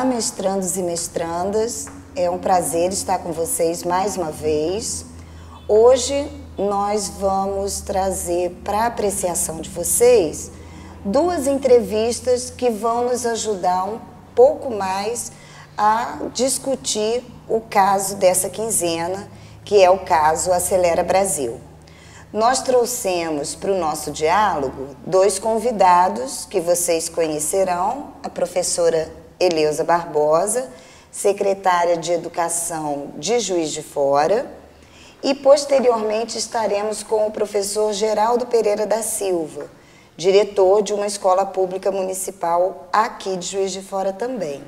Olá, mestrandos e mestrandas. É um prazer estar com vocês mais uma vez. Hoje nós vamos trazer para a apreciação de vocês duas entrevistas que vão nos ajudar um pouco mais a discutir o caso dessa quinzena, que é o caso Acelera Brasil. Nós trouxemos para o nosso diálogo dois convidados que vocês conhecerão, a professora Eleusa Barbosa, secretária de Educação de Juiz de Fora, e posteriormente estaremos com o professor Geraldo Pereira da Silva, diretor de uma escola pública municipal aqui de Juiz de Fora também.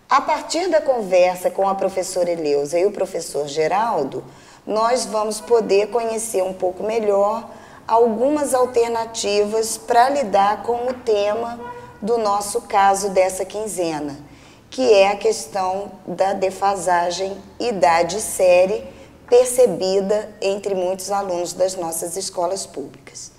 A partir da conversa com a professora Eleusa e o professor Geraldo, nós vamos poder conhecer um pouco melhor algumas alternativas para lidar com o tema do nosso caso dessa quinzena, que é a questão da defasagem idade-série percebida entre muitos alunos das nossas escolas públicas.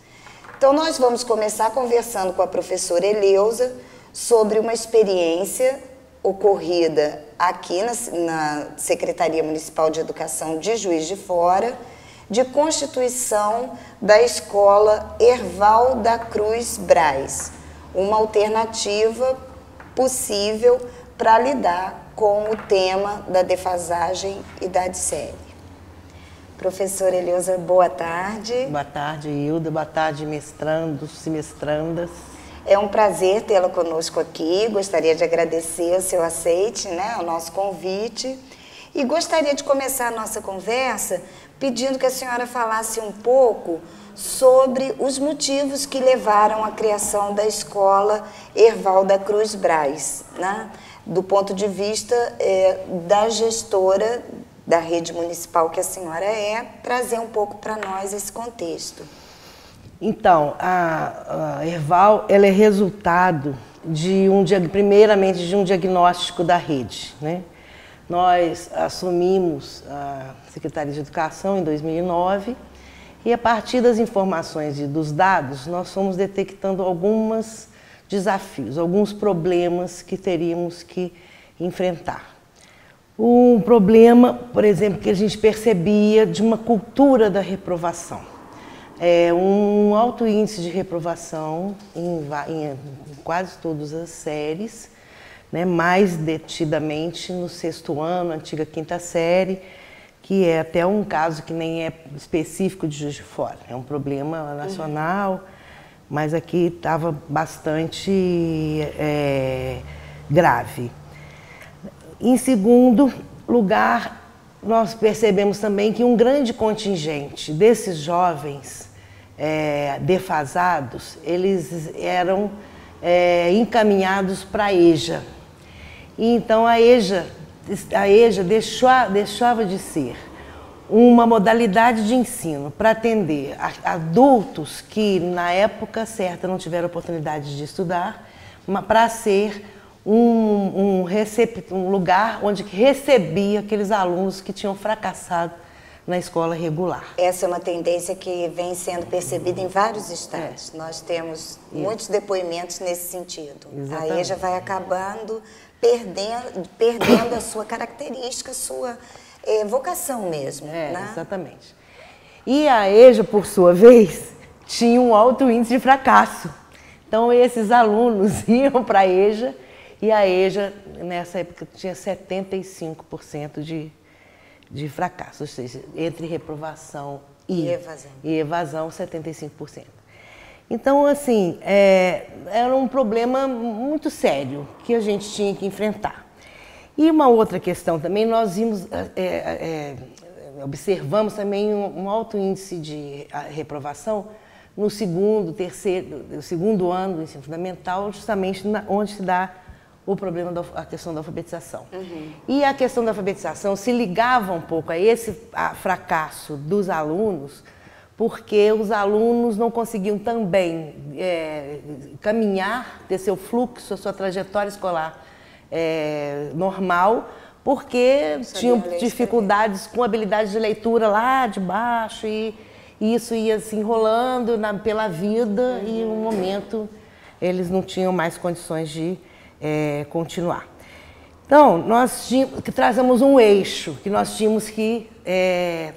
Então, nós vamos começar conversando com a professora Eleusa sobre uma experiência ocorrida aqui na Secretaria Municipal de Educação de Juiz de Fora, de constituição da Escola Herval da Cruz Braz, uma alternativa possível para lidar com o tema da defasagem idade-série. Professora Eleusa, boa tarde. Boa tarde, Hilda. Boa tarde, mestrandos e mestrandas. É um prazer tê-la conosco aqui. Gostaria de agradecer o seu aceite, ao nosso convite. E gostaria de começar a nossa conversa pedindo que a senhora falasse um pouco sobre os motivos que levaram à criação da Escola Herval da Cruz Braz, do ponto de vista da gestora da rede municipal que a senhora trazer um pouco para nós esse contexto. Então, a Herval, ela é resultado primeiramente de um diagnóstico da rede, Nós assumimos a Secretaria de Educação em 2009 e a partir das informações e dos dados, nós fomos detectando alguns desafios, alguns problemas que teríamos que enfrentar. Um problema, por exemplo, que a gente percebia de uma cultura da reprovação. Um alto índice de reprovação em quase todas as séries, mais detidamente no 6º ano, antiga 5ª série, que é até um caso que nem é específico de Juiz de Fora. É um problema nacional, mas aqui estava bastante grave. Em segundo lugar, nós percebemos também que um grande contingente desses jovens defasados, eles eram encaminhados para a EJA. E então a EJA deixava de ser uma modalidade de ensino para atender adultos que na época certa não tiveram oportunidade de estudar, para ser um lugar onde recebia aqueles alunos que tinham fracassado na escola regular. Essa é uma tendência que vem sendo percebida em vários estados. Nós temos muitos depoimentos nesse sentido. Exatamente. A EJA vai acabando perdendo a sua característica, a sua vocação mesmo. Exatamente. E a EJA, por sua vez, tinha um alto índice de fracasso. Então, esses alunos iam para a EJA e a EJA, nessa época, tinha 75% de fracasso, ou seja, entre reprovação e evasão, 75%. Então, assim, era um problema muito sério que a gente tinha que enfrentar. E uma outra questão também, nós observamos também um alto índice de reprovação no segundo ano do ensino fundamental, justamente onde se dá o problema a questão da alfabetização. E a questão da alfabetização se ligava um pouco a esse fracasso dos alunos, porque os alunos não conseguiam também caminhar, ter seu fluxo, a sua trajetória escolar normal, porque tinham dificuldades com habilidade de leitura lá de baixo e isso ia se enrolando pela vida e, no momento, eles não tinham mais condições de continuar. Então, nós trazemos um eixo que nós tínhamos que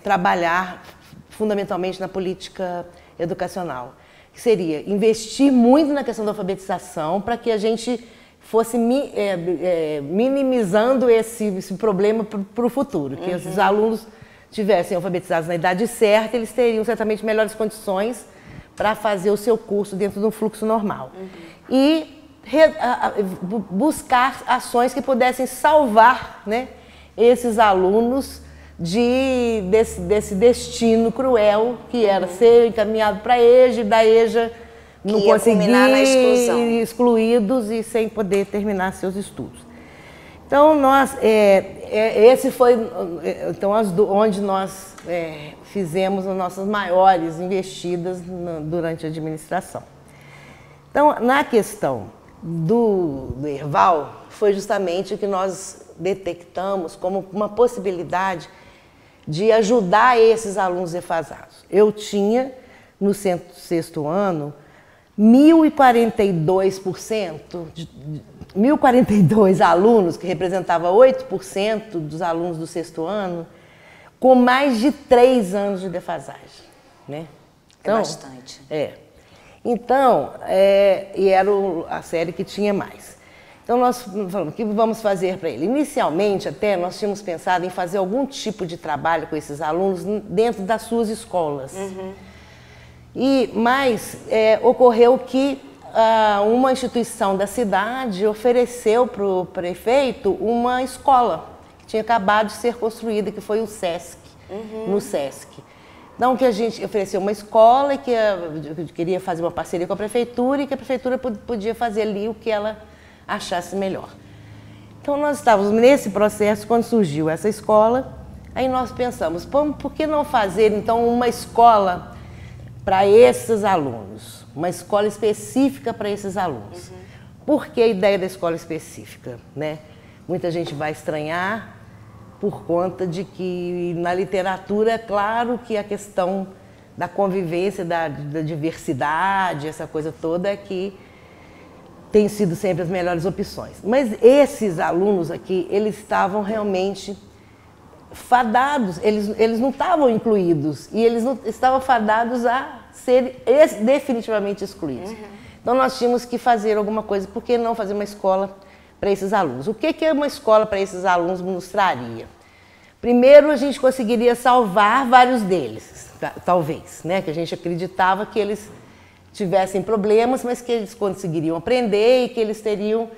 trabalhar fundamentalmente na política educacional, que seria investir muito na questão da alfabetização para que a gente fosse minimizando esse problema para o futuro, que esses alunos tivessem alfabetizados na idade certa, eles teriam certamente melhores condições para fazer o seu curso dentro de um fluxo normal. E buscar ações que pudessem salvar, né, esses alunos desse destino cruel que era ser encaminhado para a EJA e da EJA não conseguir, excluídos e sem poder terminar seus estudos. Então, esse foi onde nós fizemos as nossas maiores investidas durante a administração. Então, na questão do Herval, foi justamente o que nós detectamos como uma possibilidade de ajudar esses alunos defasados. Eu tinha, no sexto ano, 1.042 alunos, que representava 8% dos alunos do sexto ano, com mais de 3 anos de defasagem, né? Então, bastante. Então, e era a série que tinha mais. Então, nós falamos, o que vamos fazer para ele? Inicialmente, até, nós tínhamos pensado em fazer algum tipo de trabalho com esses alunos dentro das suas escolas. Mas ocorreu que uma instituição da cidade ofereceu para o prefeito uma escola que tinha acabado de ser construída, que foi o SESC, no SESC. Então, que a gente ofereceu uma escola e que queria fazer uma parceria com a prefeitura e que a prefeitura podia fazer ali o que ela achasse melhor. Então, nós estávamos nesse processo quando surgiu essa escola, aí nós pensamos, por que não fazer, então, uma escola para esses alunos, uma escola específica para esses alunos. Por que a ideia da escola específica, né? Muita gente vai estranhar por conta de que na literatura é claro que a questão da convivência, da diversidade, essa coisa toda é que tem sido sempre as melhores opções. Mas esses alunos aqui, eles estavam realmente fadados, eles não estavam incluídos e eles não estavam fadados a serem definitivamente excluídos. Então nós tínhamos que fazer alguma coisa, por que não fazer uma escola para esses alunos? O que uma escola para esses alunos nos traria? Primeiro, a gente conseguiria salvar vários deles, talvez, né? Que a gente acreditava que eles tivessem problemas, mas que eles conseguiriam aprender e que eles teriam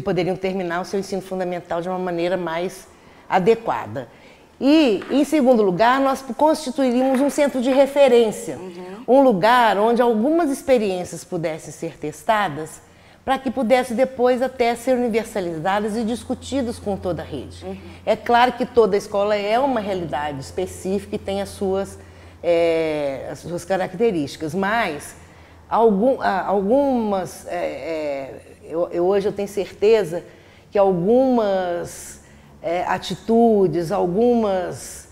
poderiam terminar o seu ensino fundamental de uma maneira mais adequada. E, em segundo lugar, nós constituiríamos um centro de referência, um lugar onde algumas experiências pudessem ser testadas para que pudessem depois até ser universalizadas e discutidas com toda a rede. É claro que toda escola é uma realidade específica e tem as suas características, mas algumas, hoje eu tenho certeza que algumas atitudes, algumas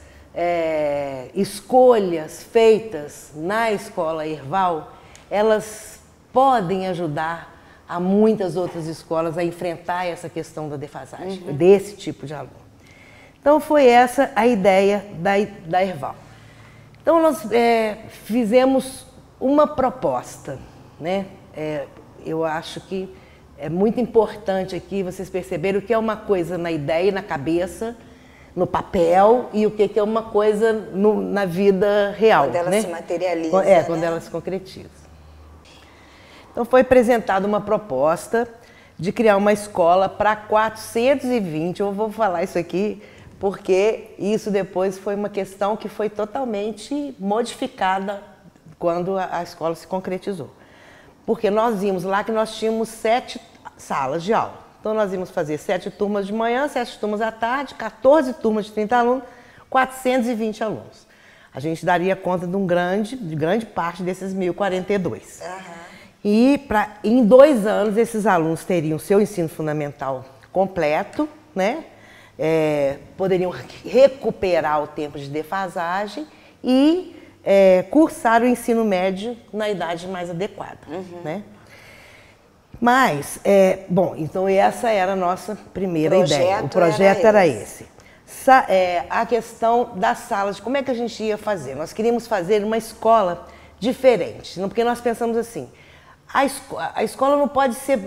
escolhas feitas na escola Herval, elas podem ajudar a muitas outras escolas a enfrentar essa questão da defasagem, desse tipo de aluno. Então, foi essa a ideia da Herval. Então, nós fizemos uma proposta, né? Eu acho que é muito importante aqui vocês perceberem o que é uma coisa na ideia, na cabeça, no papel, e o que é uma coisa na vida real. Quando ela, né, se materializa. Quando né? ela se concretiza. Então, foi apresentada uma proposta de criar uma escola para 420, eu vou falar isso aqui, porque isso depois foi uma questão que foi totalmente modificada quando a escola se concretizou. Porque nós vimos lá que nós tínhamos 7 salas de aula. Então, nós íamos fazer 7 turmas de manhã, 7 turmas à tarde, 14 turmas de 30 alunos, 420 alunos. A gente daria conta de grande parte desses 1.042. E em 2 anos, esses alunos teriam seu ensino fundamental completo, né? Poderiam recuperar o tempo de defasagem e cursar o ensino médio na idade mais adequada. Né? Mas, bom, então essa era a nossa primeira ideia. O projeto era esse. A questão das salas, como é que a gente ia fazer? Nós queríamos fazer uma escola diferente, porque nós pensamos assim, a escola não pode ser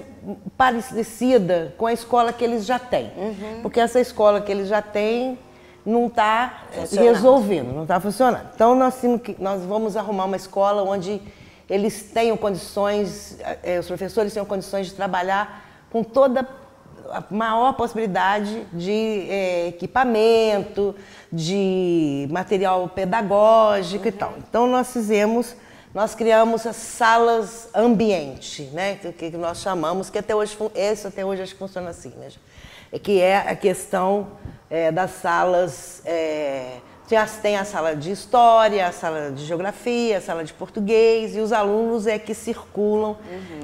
parecida com a escola que eles já têm, porque essa escola que eles já têm não está resolvendo, não está funcionando. Então, nós vamos arrumar uma escola onde eles tenham condições, os professores tenham condições de trabalhar com toda a maior possibilidade de equipamento, de material pedagógico e tal. Então, nós criamos as salas ambiente, né, que nós chamamos, que até hoje acho que funciona assim, né, que é a questão das salas, tem a sala de história, a sala de geografia, a sala de português, e os alunos que circulam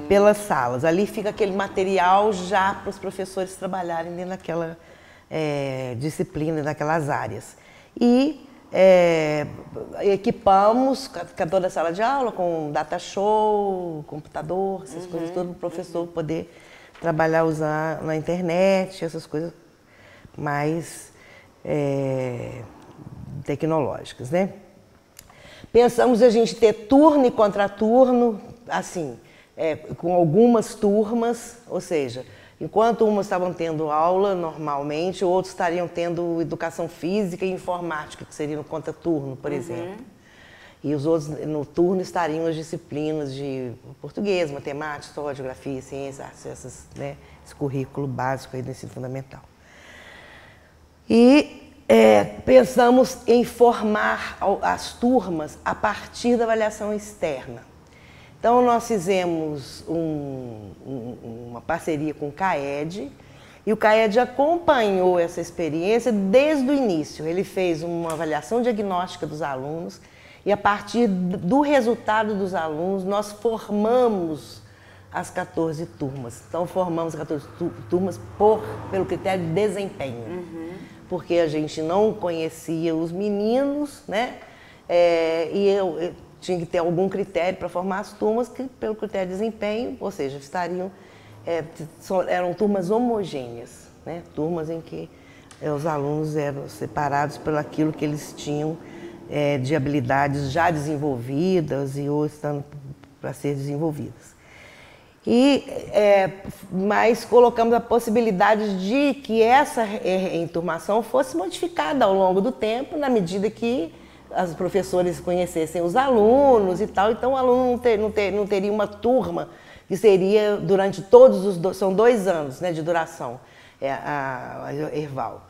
pelas salas. Ali fica aquele material já para os professores trabalharem dentro daquela disciplina, daquelas áreas. E equipamos toda a sala de aula com data show, computador, essas coisas, todo o professor poder trabalhar, usar na internet, essas coisas mais tecnológicas, né? Pensamos a gente ter turno e contraturno, assim, com algumas turmas, ou seja, enquanto umas estavam tendo aula normalmente, outros estariam tendo educação física e informática, que seria no contraturno, por exemplo. E os outros no turno estariam as disciplinas de português, matemática, história, geografia, ciência, artes, né, esse currículo básico aí do ensino fundamental. E pensamos em formar as turmas a partir da avaliação externa. Então, nós fizemos uma parceria com o CAED, e o CAED acompanhou essa experiência desde o início. Ele fez uma avaliação diagnóstica dos alunos, e a partir do resultado dos alunos, nós formamos as 14 turmas. Então, formamos 14 turmas pelo critério de desempenho. Porque a gente não conhecia os meninos, né? E eu tinha que ter algum critério para formar as turmas que, pelo critério de desempenho, ou seja, eram turmas homogêneas, né? Turmas em que os alunos eram separados pelo aquilo que eles tinham de habilidades já desenvolvidas e ou estando para ser desenvolvidas. Mas colocamos a possibilidade de que essa enturmação fosse modificada ao longo do tempo, na medida que os professores conhecessem os alunos e tal. Então, o aluno não teria uma turma que seria durante todos são 2 anos, né, de duração, a Erval.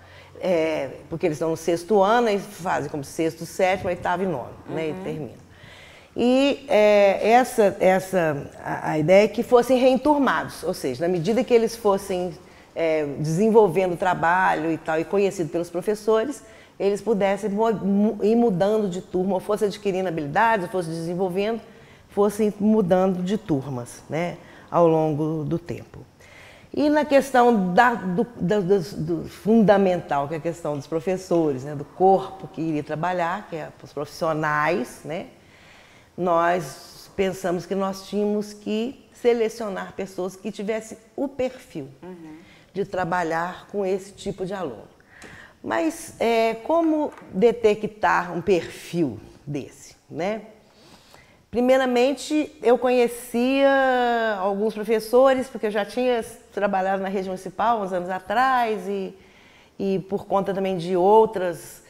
Porque eles estão no 6º ano e fazem como 6º, 7º, 8º e 9º, né, e terminam. E a ideia é que fossem reenturmados, ou seja, na medida que eles fossem desenvolvendo o trabalho e tal, e conhecido pelos professores, eles pudessem ir mudando de turma, ou fossem adquirindo habilidades, ou fossem desenvolvendo, fossem mudando de turmas, né, ao longo do tempo. E na questão do fundamental, que é a questão dos professores, né, do corpo que iria trabalhar, que é os profissionais, né, nós pensamos que nós tínhamos que selecionar pessoas que tivessem o perfil de trabalhar com esse tipo de aluno. Mas como detectar um perfil desse, né? Primeiramente, eu conhecia alguns professores, porque eu já tinha trabalhado na rede municipal uns anos atrás e por conta também de outras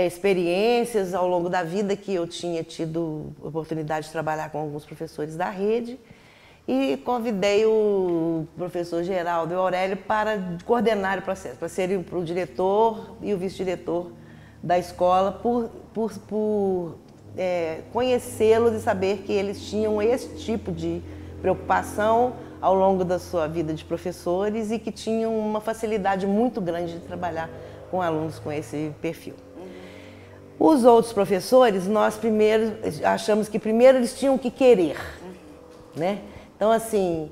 experiências ao longo da vida que eu tinha tido oportunidade de trabalhar com alguns professores da rede, e convidei o professor Geraldo e o Aurélio para coordenar o processo, para serem o diretor e o vice-diretor da escola, por conhecê-los e saber que eles tinham esse tipo de preocupação ao longo da sua vida de professores e que tinham uma facilidade muito grande de trabalhar com alunos com esse perfil. Os outros professores, nós achamos que primeiro eles tinham que querer, né? Então, assim,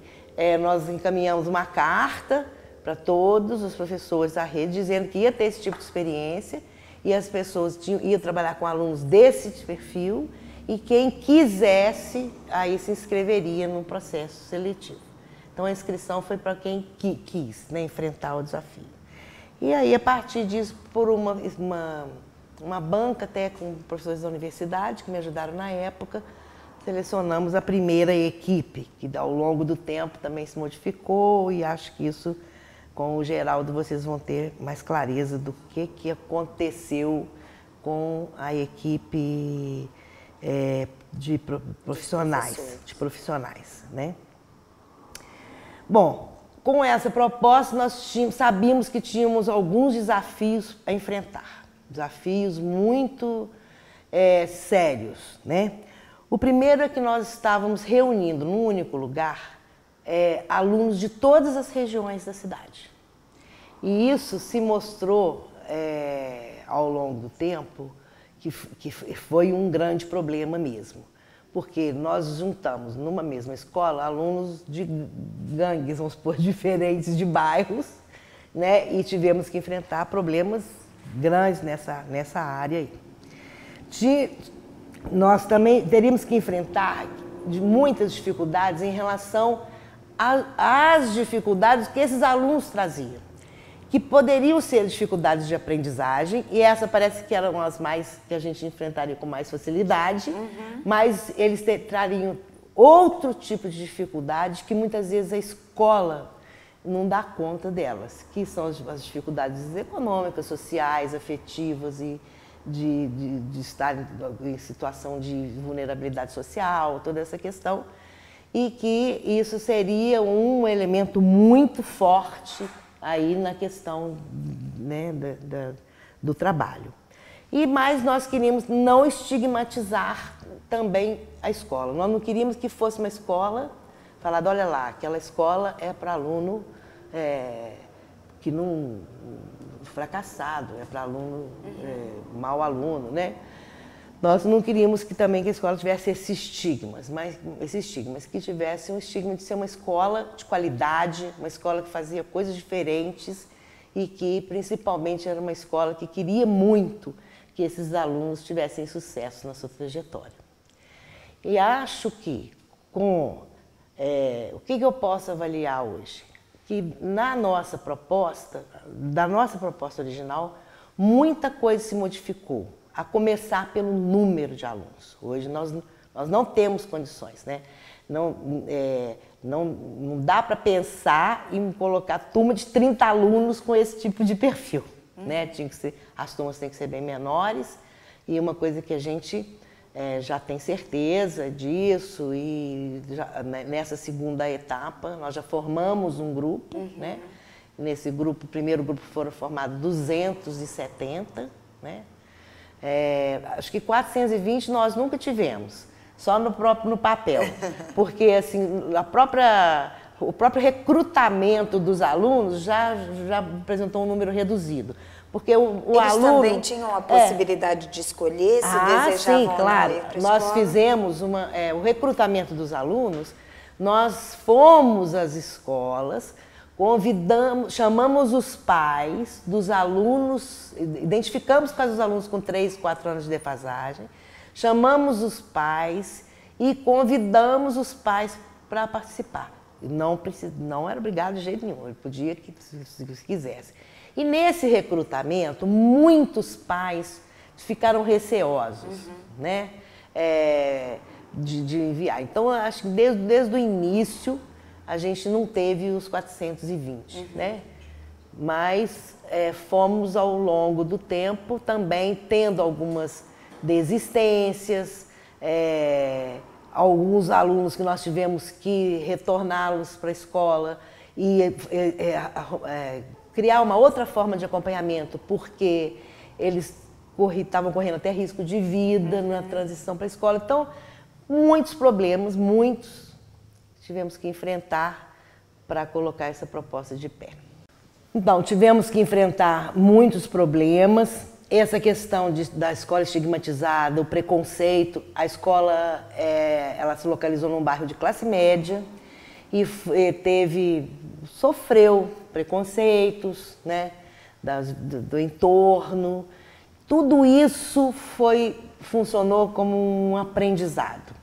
nós encaminhamos uma carta para todos os professores da rede, dizendo que ia ter esse tipo de experiência e as pessoas iam trabalhar com alunos desse perfil, e quem quisesse, aí se inscreveria no processo seletivo. Então a inscrição foi para quem quis, né, enfrentar o desafio. E aí, a partir disso, por uma banca até com professores da universidade que me ajudaram na época, selecionamos a primeira equipe, que ao longo do tempo também se modificou, e acho que isso, com o Geraldo, vocês vão ter mais clareza do que aconteceu com a equipe de profissionais, né? Bom, com essa proposta nós sabíamos que tínhamos alguns desafios a enfrentar, desafios muito sérios, né? O primeiro é que nós estávamos reunindo num único lugar alunos de todas as regiões da cidade. E isso se mostrou ao longo do tempo que foi um grande problema mesmo. Porque nós juntamos numa mesma escola alunos de gangues, vamos supor, diferentes de bairros, né? E tivemos que enfrentar problemas grandes nessa área aí. Nós também teríamos que enfrentar muitas dificuldades em relação às dificuldades que esses alunos traziam, que poderiam ser dificuldades de aprendizagem, e essa parece que eram as mais que a gente enfrentaria com mais facilidade, mas eles trariam outro tipo de dificuldade que muitas vezes a escola não dá conta delas, que são as dificuldades econômicas, sociais, afetivas e de estar em situação de vulnerabilidade social, toda essa questão, e que isso seria um elemento muito forte aí na questão, né, do trabalho. Mas nós queríamos não estigmatizar também a escola. Nós não queríamos que fosse uma escola falada, olha lá, aquela escola é para aluno que não fracassado, é para aluno mau aluno, né? Nós não queríamos que a escola tivesse esses estigmas, mas que tivesse um estigma de ser uma escola de qualidade, uma escola que fazia coisas diferentes e que, principalmente, era uma escola que queria muito que esses alunos tivessem sucesso na sua trajetória. E acho que, o que eu posso avaliar hoje? Que da nossa proposta original, muita coisa se modificou, a começar pelo número de alunos. Hoje nós não temos condições, né? Não dá para pensar em colocar turma de 30 alunos com esse tipo de perfil, né? As turmas têm que ser bem menores, e uma coisa que a gente já tem certeza disso, e nessa segunda etapa nós já formamos um grupo, né? Nesse grupo, o primeiro grupo foram formados 270, né? Acho que 420 nós nunca tivemos, só no papel, porque assim, o próprio recrutamento dos alunos já apresentou um número reduzido. Porque o Eles aluno também tinham a possibilidade de escolher se desejavam sim, ou claro. não ir para a Nós escola? fizemos o recrutamento dos alunos, nós fomos às escolas, chamamos os pais dos alunos, identificamos quais os alunos com 3, 4 anos de defasagem, chamamos os pais e convidamos os pais para participar. Não era obrigado de jeito nenhum, ele podia se quisesse. E nesse recrutamento, muitos pais ficaram receosos, né, de enviar. Então, acho que desde o início, a gente não teve os 420, né? Mas fomos, ao longo do tempo, também tendo algumas desistências, alguns alunos que nós tivemos que retorná-los para a escola e criar uma outra forma de acompanhamento, porque eles estavam correndo até risco de vida na transição para a escola. Então, muitos problemas, tivemos que enfrentar para colocar essa proposta de pé. Então, tivemos que enfrentar muitos problemas. Essa questão da escola estigmatizada, o preconceito. A escola ela se localizou num bairro de classe média e sofreu preconceitos, né, do entorno. Tudo isso funcionou como um aprendizado.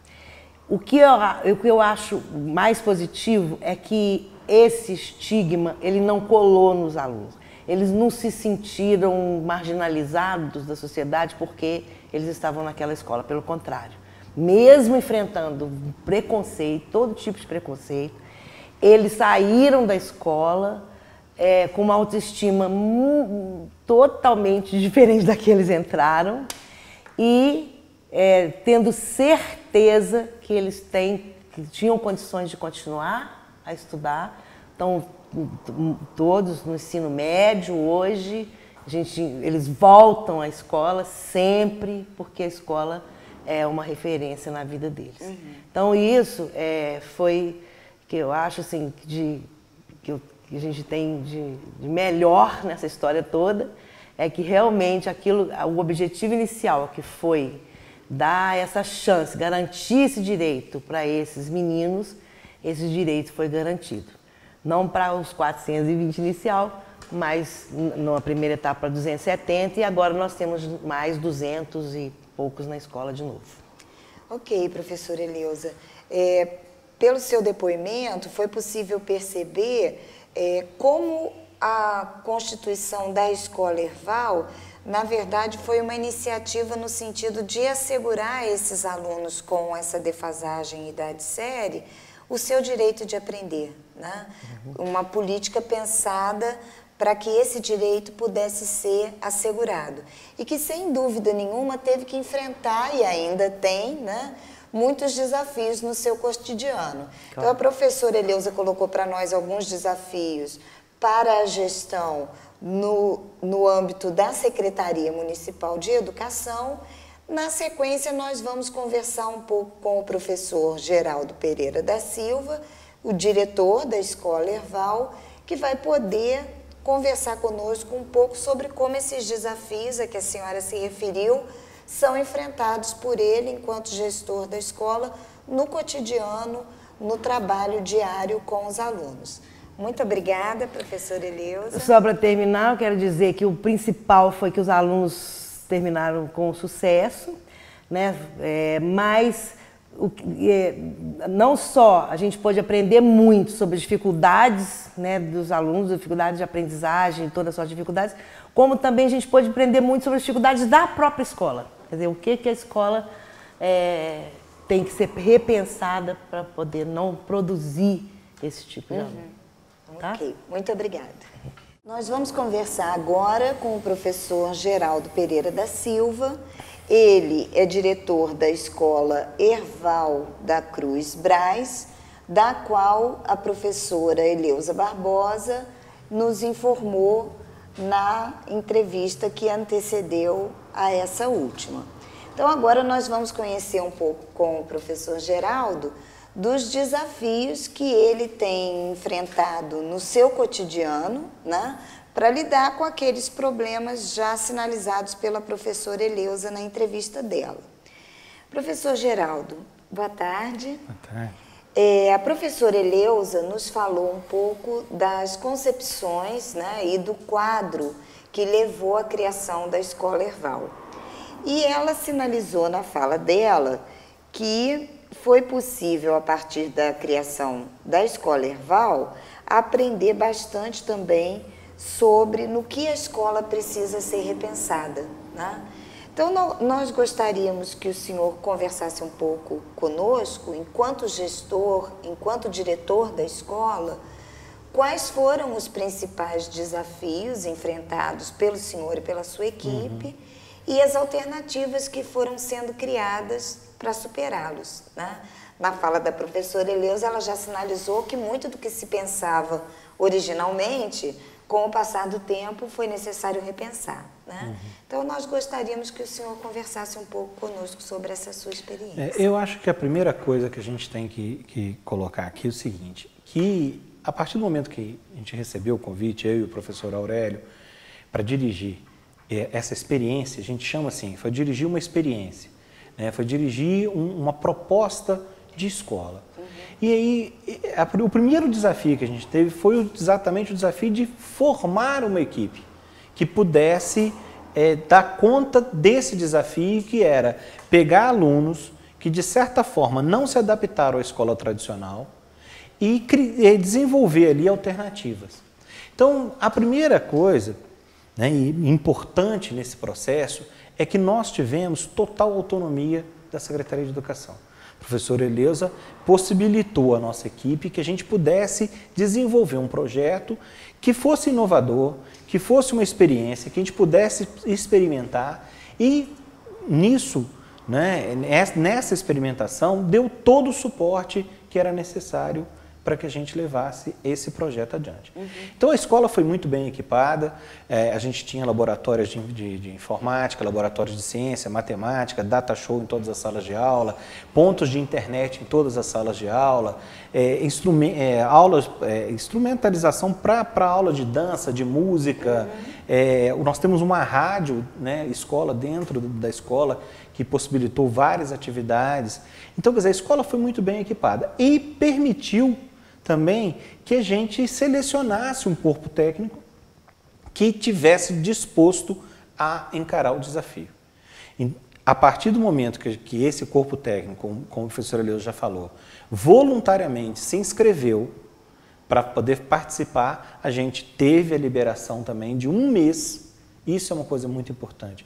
O que eu acho mais positivo é que esse estigma, ele não colou nos alunos. Eles não se sentiram marginalizados da sociedade porque eles estavam naquela escola. Pelo contrário, mesmo enfrentando preconceito, todo tipo de preconceito, eles saíram da escola com uma autoestima totalmente diferente da que eles entraram e tendo certeza que eles que tinham condições de continuar a estudar. Então, todos no ensino médio hoje, eles voltam à escola sempre, porque a escola é uma referência na vida deles. Uhum. Então, isso foi que eu acho assim, que a gente tem de melhor nessa história toda, é que realmente o objetivo inicial, que foi dar essa chance, garantir esse direito para esses meninos, esse direito foi garantido. Não para os 420 inicial, mas na primeira etapa para 270 e agora nós temos mais 200 e poucos na escola de novo. Ok, professora Eleusa. Pelo seu depoimento, foi possível perceber como a constituição da Escola Herval, na verdade, foi uma iniciativa no sentido de assegurar a esses alunos com essa defasagem em idade série o seu direito de aprender, né? Uma política pensada para que esse direito pudesse ser assegurado. E que, sem dúvida nenhuma, teve que enfrentar, e ainda tem, né, muitos desafios no seu cotidiano. Então, a professora Eleusa colocou para nós alguns desafios para a gestão no âmbito da Secretaria Municipal de Educação. Na sequência, nós vamos conversar um pouco com o professor Geraldo Pereira da Silva, o diretor da Escola Herval, que vai poder conversar conosco um pouco sobre como esses desafios a que a senhora se referiu são enfrentados por ele, enquanto gestor da escola, no cotidiano, no trabalho diário com os alunos. Muito obrigada, professora Eleusa. Só para terminar, eu quero dizer que o principal foi que os alunos terminaram com sucesso, né? Mas não só a gente pôde aprender muito sobre dificuldades, né, dos alunos, dificuldades de aprendizagem, todas as suas dificuldades, como também a gente pôde aprender muito sobre as dificuldades da própria escola. Quer dizer, o que a escola tem que ser repensada para poder não produzir esse tipo de aluno. Tá? Ok, muito obrigada. Nós vamos conversar agora com o professor Geraldo Pereira da Silva. Ele é diretor da Escola Herval da Cruz Braz, da qual a professora Eleusa Barbosa nos informou na entrevista que antecedeu a essa última. Então, agora nós vamos conhecer um pouco com o professor Geraldo dos desafios que ele tem enfrentado no seu cotidiano, né, para lidar com aqueles problemas já sinalizados pela professora Eleusa na entrevista dela. Professor Geraldo, boa tarde. Boa tarde. A professora Eleusa nos falou um pouco das concepções, né, e do quadro que levou à criação da Escola Herval. E ela sinalizou na fala dela que foi possível, a partir da criação da Escola Herval, aprender bastante também sobre no que a escola precisa ser repensada, né? Então, nós gostaríamos que o senhor conversasse um pouco conosco, enquanto gestor, enquanto diretor da escola, quais foram os principais desafios enfrentados pelo senhor e pela sua equipe e as alternativas que foram sendo criadas para superá-los, né? Na fala da professora Eleusa, ela já sinalizou que muito do que se pensava originalmente, com o passar do tempo, foi necessário repensar, né? Então, nós gostaríamos que o senhor conversasse um pouco conosco sobre essa sua experiência. Eu acho que a primeira coisa que a gente tem que colocar aqui é o seguinte, que a partir do momento que a gente recebeu o convite, eu e o professor Aurélio, para dirigir essa experiência, a gente chama assim, foi dirigir uma experiência, né? Foi dirigir uma proposta de escola. E aí, o primeiro desafio que a gente teve foi exatamente o desafio de formar uma equipe que pudesse dar conta desse desafio, que era pegar alunos que, de certa forma, não se adaptaram à escola tradicional e desenvolver ali alternativas. Então, a primeira coisa, né, e importante nesse processo é que nós tivemos total autonomia da Secretaria de Educação. A professora Eleusa possibilitou à nossa equipe que a gente pudesse desenvolver um projeto que fosse inovador, que fosse uma experiência, que a gente pudesse experimentar e nisso, né, nessa experimentação, deu todo o suporte que era necessário para que a gente levasse esse projeto adiante. Então a escola foi muito bem equipada, a gente tinha laboratórios de informática, laboratórios de ciência, matemática, data show em todas as salas de aula, pontos de internet em todas as salas de aula, instrumentalização para aula de dança, de música, nós temos uma rádio, né, escola dentro da escola, que possibilitou várias atividades. Então, quer dizer, a escola foi muito bem equipada e permitiu também que a gente selecionasse um corpo técnico que tivesse disposto a encarar o desafio. E, a partir do momento que esse corpo técnico, como a professora Eleusa já falou, voluntariamente se inscreveu para poder participar, a gente teve a liberação também de 1 mês. Isso é uma coisa muito importante.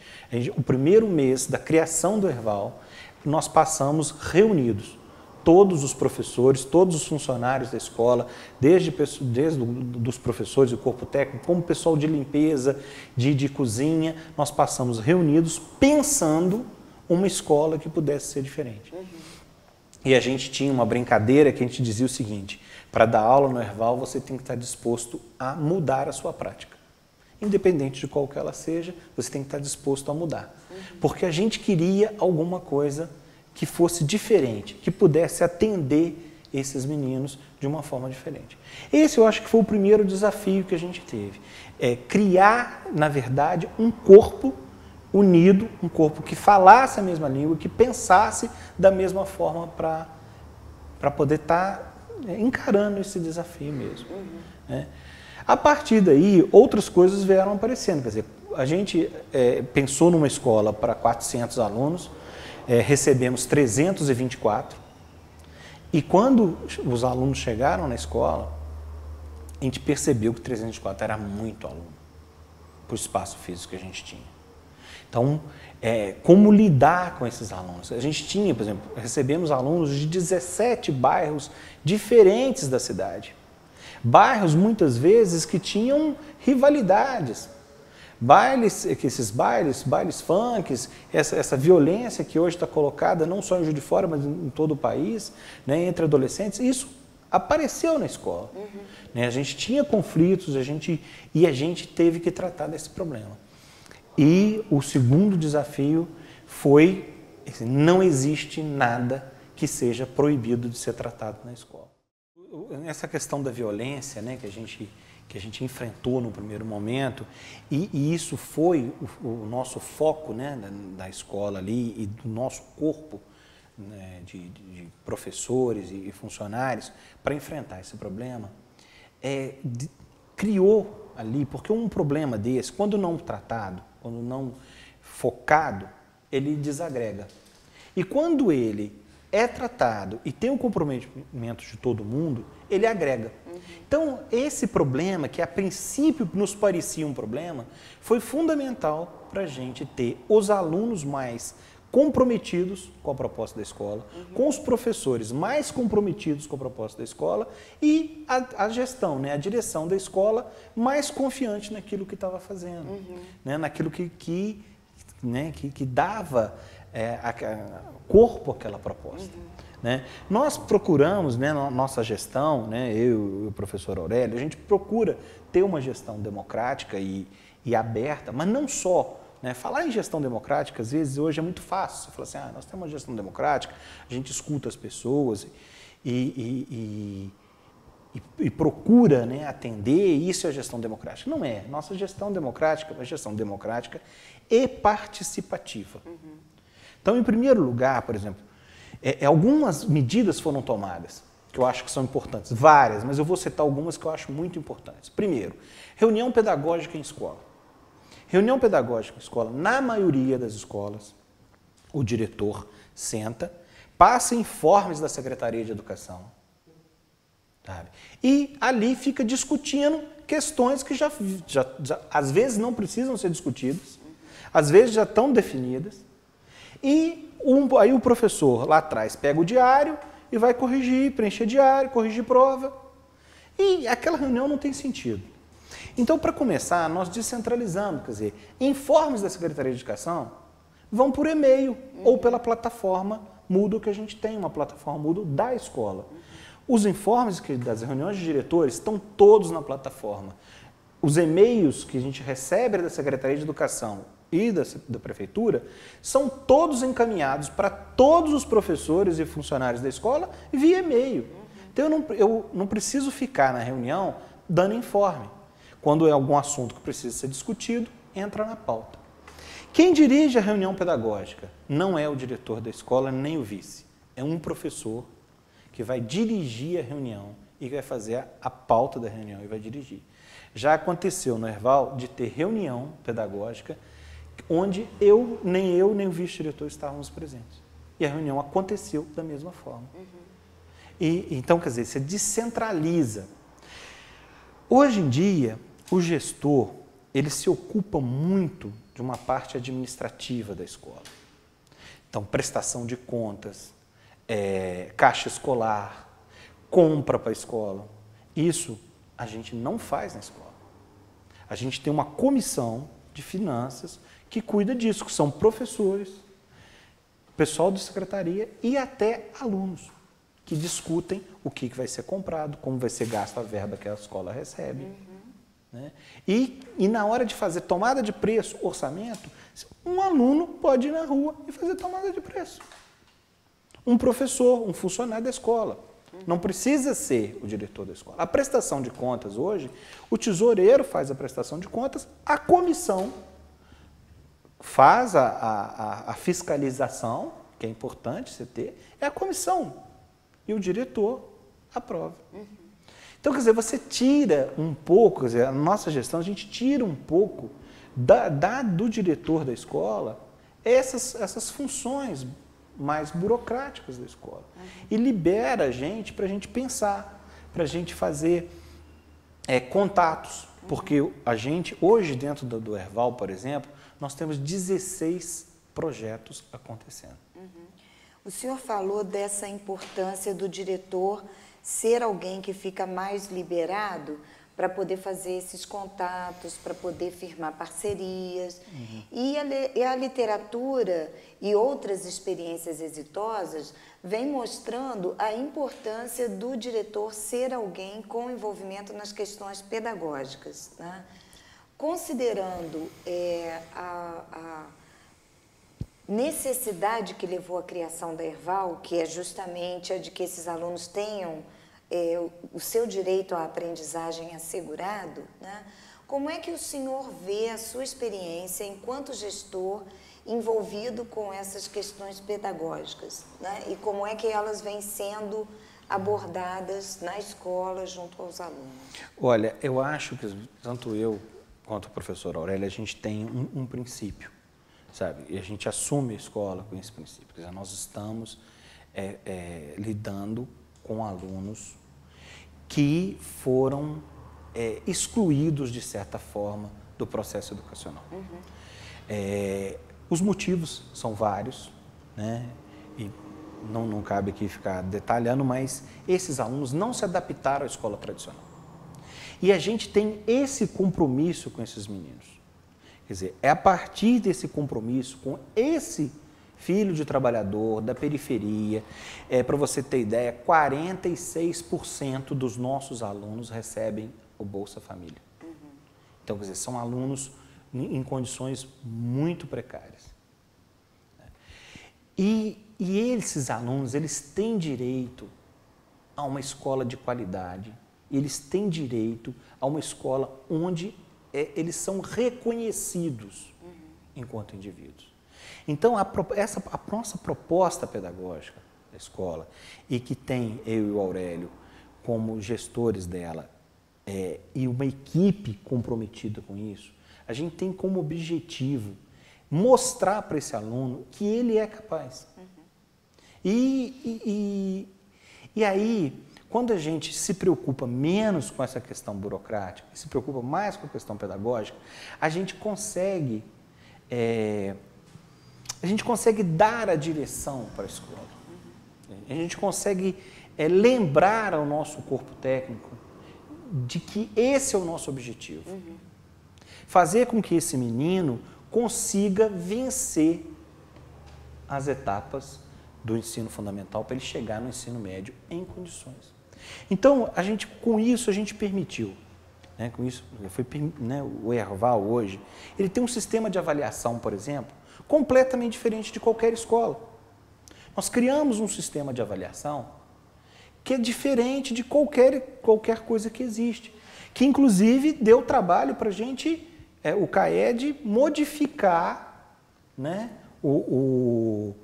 O primeiro mês da criação do Herval, nós passamos reunidos. Todos os professores, todos os funcionários da escola, desde dos professores do corpo técnico, como pessoal de limpeza, de cozinha, nós passamos reunidos pensando uma escola que pudesse ser diferente. E a gente tinha uma brincadeira que a gente dizia o seguinte: para dar aula no Herval, você tem que estar disposto a mudar a sua prática. Independente de qual que ela seja, você tem que estar disposto a mudar. Porque a gente queria alguma coisa que fosse diferente, que pudesse atender esses meninos de uma forma diferente. Esse eu acho que foi o primeiro desafio que a gente teve. Criar, na verdade, um corpo unido, um corpo que falasse a mesma língua, que pensasse da mesma forma para poder estar encarando esse desafio mesmo. Né? A partir daí, outras coisas vieram aparecendo. Quer dizer, a gente pensou numa escola para 400 alunos, recebemos 324, e quando os alunos chegaram na escola, a gente percebeu que 324 era muito aluno, para o espaço físico que a gente tinha. Então, como lidar com esses alunos? A gente tinha, por exemplo, recebemos alunos de 17 bairros diferentes da cidade. Bairros, muitas vezes, que tinham rivalidades. Esses bailes funks, essa violência que hoje está colocada não só em Juiz de Fora, mas em todo o país, né, entre adolescentes, isso apareceu na escola. Né, a gente tinha conflitos e a gente teve que tratar desse problema. E o segundo desafio foi, não existe nada que seja proibido de ser tratado na escola. Essa questão da violência, né, que a gente enfrentou no primeiro momento, e isso foi o nosso foco, né, da escola ali e do nosso corpo, né, de professores e funcionários para enfrentar esse problema, criou ali, porque um problema desse, quando não tratado, quando não focado, ele desagrega. E quando ele é tratado e tem o comprometimento de todo mundo, ele agrega. Então, esse problema, que a princípio nos parecia um problema, foi fundamental para a gente ter os alunos mais comprometidos com a proposta da escola, com os professores mais comprometidos com a proposta da escola e a gestão, né, a direção da escola mais confiante naquilo que estava fazendo, né, naquilo que dava corpo àquela proposta. Né? Nós procuramos, né, nossa gestão, né, eu e o professor Aurélio, a gente procura ter uma gestão democrática e aberta, mas não só. Né? Falar em gestão democrática, às vezes, hoje é muito fácil. Você fala assim, nós temos uma gestão democrática, a gente escuta as pessoas e procura, né, atender, isso é gestão democrática. Não é. Nossa gestão democrática é uma gestão democrática e participativa. Então, em primeiro lugar, por exemplo, algumas medidas foram tomadas, que eu acho que são importantes, várias, mas eu vou citar algumas que eu acho muito importantes. Primeiro, reunião pedagógica em escola. Reunião pedagógica em escola, na maioria das escolas, o diretor senta passa informes da Secretaria de Educação, sabe? E ali fica discutindo questões que já às vezes não precisam ser discutidas, às vezes já estão definidas, e aí o professor lá atrás pega o diário e vai corrigir, preencher diário, corrigir prova, e aquela reunião não tem sentido. Então, para começar, nós descentralizamos, quer dizer, informes da Secretaria de Educação vão por e-mail ou pela plataforma Moodle que a gente tem, uma plataforma Moodle da escola. Os informes das reuniões de diretores estão todos na plataforma. Os e-mails que a gente recebe da Secretaria de Educação e da Prefeitura são todos encaminhados para todos os professores e funcionários da escola via e-mail. Então, eu não preciso ficar na reunião dando informe. Quando é algum assunto que precisa ser discutido, entra na pauta. Quem dirige a reunião pedagógica não é o diretor da escola nem o vice. É um professor que vai dirigir a reunião e vai fazer a pauta da reunião e vai dirigir. Já aconteceu no Herval de ter reunião pedagógica onde nem o vice-diretor estávamos presentes. E a reunião aconteceu da mesma forma. Então, quer dizer, você descentraliza. Hoje em dia, o gestor, ele se ocupa muito de uma parte administrativa da escola. Então, prestação de contas, caixa escolar, compra para a escola. Isso a gente não faz na escola. A gente tem uma comissão de finanças que cuida disso, que são professores, pessoal de secretaria e até alunos, que discutem o que vai ser comprado, como vai ser gasto a verba que a escola recebe. Né? E na hora de fazer tomada de preço, orçamento, um aluno pode ir na rua e fazer tomada de preço. Um professor, um funcionário da escola. Não precisa ser o diretor da escola. A prestação de contas hoje, o tesoureiro faz a prestação de contas, a comissão faz a fiscalização, que é importante você ter, é a comissão. E o diretor aprova. Então, quer dizer, você tira um pouco, quer dizer, a nossa gestão, a gente tira um pouco do diretor da escola essas funções mais burocráticas da escola. E libera a gente para a gente pensar, para a gente fazer contatos. Porque a gente, hoje, dentro do Herval, por exemplo, nós temos 16 projetos acontecendo. O senhor falou dessa importância do diretor ser alguém que fica mais liberado para poder fazer esses contatos, para poder firmar parcerias. E a literatura e outras experiências exitosas vem mostrando a importância do diretor ser alguém com envolvimento nas questões pedagógicas. Né? Considerando a necessidade que levou à criação da Herval, que é justamente a de que esses alunos tenham o seu direito à aprendizagem assegurado, né? Como é que o senhor vê a sua experiência enquanto gestor envolvido com essas questões pedagógicas, né? E como é que elas vêm sendo abordadas na escola junto aos alunos? Olha, eu acho que tanto eu quanto o professor Aurélio, a gente tem um princípio, sabe? E a gente assume a escola com esse princípio. Quer dizer, nós estamos lidando com alunos que foram excluídos, de certa forma, do processo educacional. Os motivos são vários, né? E não cabe aqui ficar detalhando, mas esses alunos não se adaptaram à escola tradicional. E a gente tem esse compromisso com esses meninos. Quer dizer, é a partir desse compromisso com esse filho de trabalhador, da periferia, para você ter ideia, 46% dos nossos alunos recebem o Bolsa Família. Então, quer dizer, são alunos em condições muito precárias. E esses alunos, eles têm direito a uma escola de qualidade, eles têm direito a uma escola onde eles são reconhecidos enquanto indivíduos. Então, a nossa proposta pedagógica da escola, e que tem eu e o Aurélio como gestores dela, e uma equipe comprometida com isso, a gente tem como objetivo mostrar para esse aluno que ele é capaz. E aí, quando a gente se preocupa menos com essa questão burocrática, se preocupa mais com a questão pedagógica, a gente consegue dar a direção para a escola. A gente consegue lembrar ao nosso corpo técnico de que esse é o nosso objetivo. Fazer com que esse menino consiga vencer as etapas do ensino fundamental para ele chegar no ensino médio em condições. Então, com isso a gente permitiu, né, o Erval hoje, ele tem um sistema de avaliação, por exemplo, completamente diferente de qualquer escola. Nós criamos um sistema de avaliação que é diferente de qualquer coisa que existe, que inclusive deu trabalho para a gente, o CAED, modificar, né, o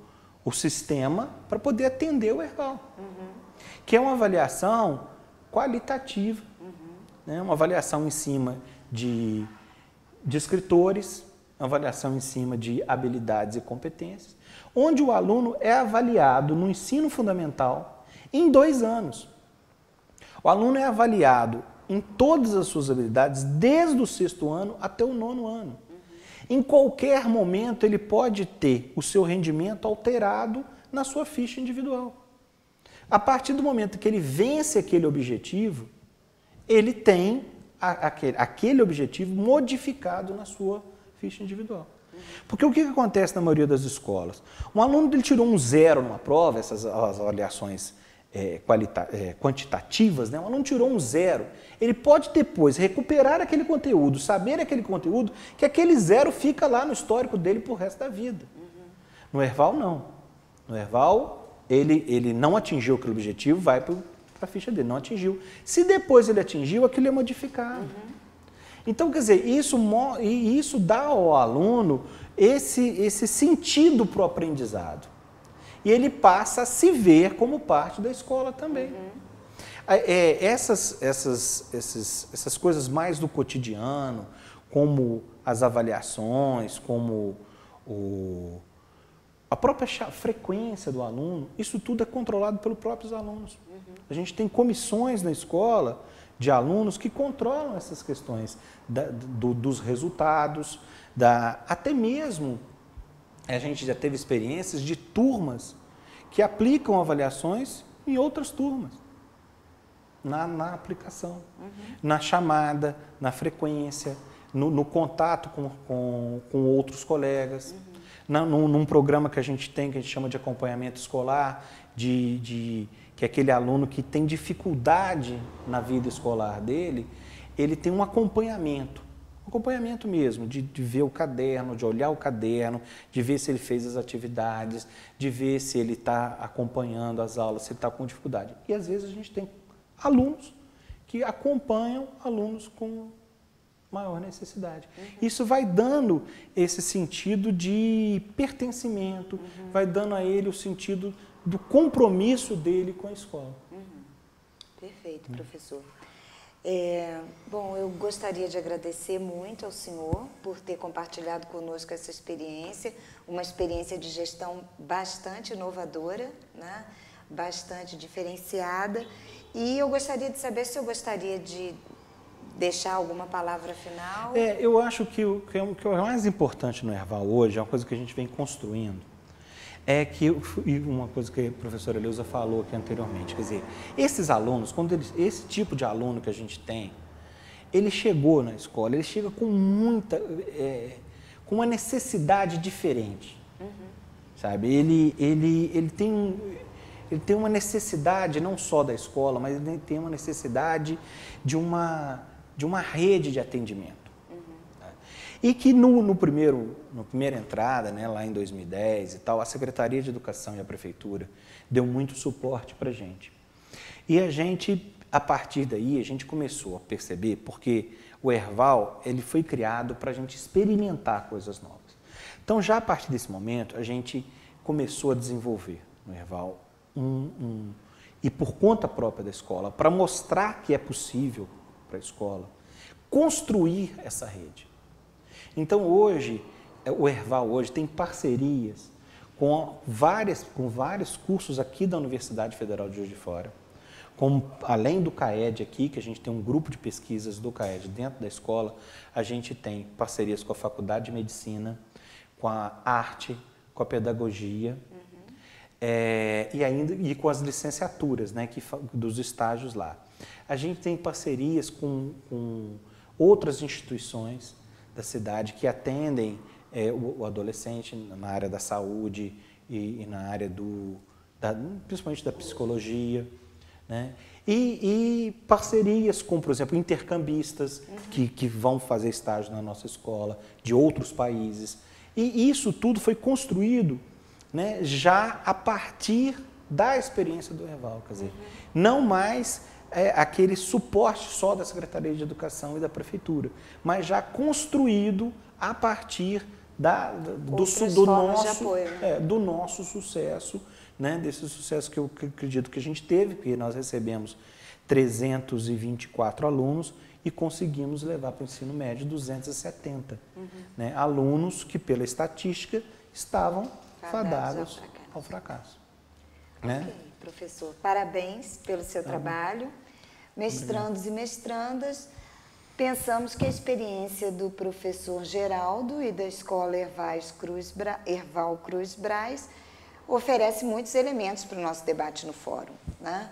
sistema para poder atender o Erval, que é uma avaliação qualitativa, né, uma avaliação em cima de escritores, uma avaliação em cima de habilidades e competências, onde o aluno é avaliado no ensino fundamental em 2 anos. O aluno é avaliado em todas as suas habilidades, desde o 6º ano até o 9º ano. Em qualquer momento ele pode ter o seu rendimento alterado na sua ficha individual. A partir do momento que ele vence aquele objetivo, ele tem aquele objetivo modificado na sua ficha individual. Porque o que acontece na maioria das escolas? Um aluno ele tirou um 0 numa prova, essas avaliações quantitativas, né? Um aluno tirou um 0, ele pode depois recuperar aquele conteúdo, saber aquele conteúdo, que aquele 0 fica lá no histórico dele pro resto da vida. No Erval, não. No Erval, ele não atingiu aquele objetivo, vai para a ficha dele, não atingiu. Se depois ele atingiu, aquilo é modificado. Então, quer dizer, isso dá ao aluno esse sentido para o aprendizado. E ele passa a se ver como parte da escola também. Essas coisas mais do cotidiano, como as avaliações, como a própria frequência do aluno, isso tudo é controlado pelos próprios alunos. A gente tem comissões na escola de alunos que controlam essas questões dos resultados, até mesmo a gente já teve experiências de turmas que aplicam avaliações em outras turmas, na aplicação, na chamada, na frequência, no contato com outros colegas, num programa que a gente tem, que a gente chama de acompanhamento escolar, que é aquele aluno que tem dificuldade na vida escolar dele, ele tem um acompanhamento mesmo, de ver o caderno, de olhar o caderno, de ver se ele fez as atividades, de ver se ele está acompanhando as aulas, se ele está com dificuldade. E às vezes a gente tem alunos que acompanham alunos com maior necessidade. Isso vai dando esse sentido de pertencimento, vai dando a ele o sentido do compromisso dele com a escola. Perfeito, professor. Bom, eu gostaria de agradecer muito ao senhor por ter compartilhado conosco essa experiência, uma experiência de gestão bastante inovadora, né? Bastante diferenciada. E eu gostaria de saber se o senhor gostaria de deixar alguma palavra final. Eu acho que o que é mais importante no Erval hoje, é uma coisa que a gente vem construindo, e uma coisa que a professora Eleusa falou aqui anteriormente, quer dizer, esses alunos, esse tipo de aluno que a gente tem, ele chegou na escola, ele chega com com uma necessidade diferente, sabe? Ele tem uma necessidade não só da escola, mas ele tem uma necessidade de uma rede de atendimento. E que na primeira entrada, né, lá em 2010 e tal, a Secretaria de Educação e a Prefeitura deu muito suporte para a gente. E a gente, a partir daí, a gente começou a perceber, porque o Erval, ele foi criado para a gente experimentar coisas novas. Então, já a partir desse momento, a gente começou a desenvolver no Erval e por conta própria da escola, para mostrar que é possível para a escola construir essa rede. Então, hoje, o Erval hoje tem parcerias com vários cursos aqui da Universidade Federal de Juiz de Fora, além do CAED aqui, que a gente tem um grupo de pesquisas do CAED dentro da escola, a gente tem parcerias com a Faculdade de Medicina, com a arte, com a pedagogia, e com as licenciaturas, né, dos estágios lá. A gente tem parcerias com outras instituições da cidade que atendem o adolescente na área da saúde e na área principalmente da psicologia, né? E parcerias com, por exemplo, intercambistas que vão fazer estágio na nossa escola, de outros países. E isso tudo foi construído, né, já a partir da experiência do Herval, quer dizer, não mais aquele suporte só da Secretaria de Educação e da Prefeitura, mas já construído a partir do nosso sucesso, né, desse sucesso que eu acredito que a gente teve, porque nós recebemos 324 alunos e conseguimos levar para o ensino médio 270, né, alunos que, pela estatística, estavam fadados ao fracasso. Né? Ok, professor, parabéns pelo seu trabalho. Mestrandos e mestrandas, pensamos que a experiência do professor Geraldo e da Escola Herval Cruz Braz oferece muitos elementos para o nosso debate no fórum, né?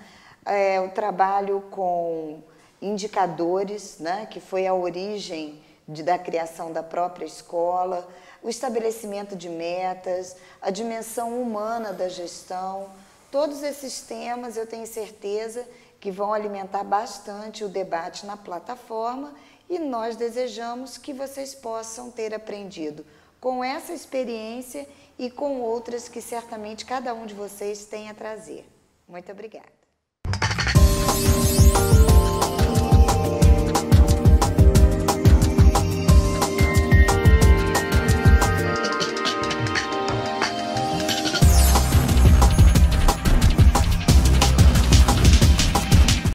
O trabalho com indicadores, né, que foi a origem da criação da própria escola, o estabelecimento de metas, a dimensão humana da gestão, todos esses temas eu tenho certeza que vão alimentar bastante o debate na plataforma e nós desejamos que vocês possam ter aprendido com essa experiência e com outras que certamente cada um de vocês tem a trazer. Muito obrigada.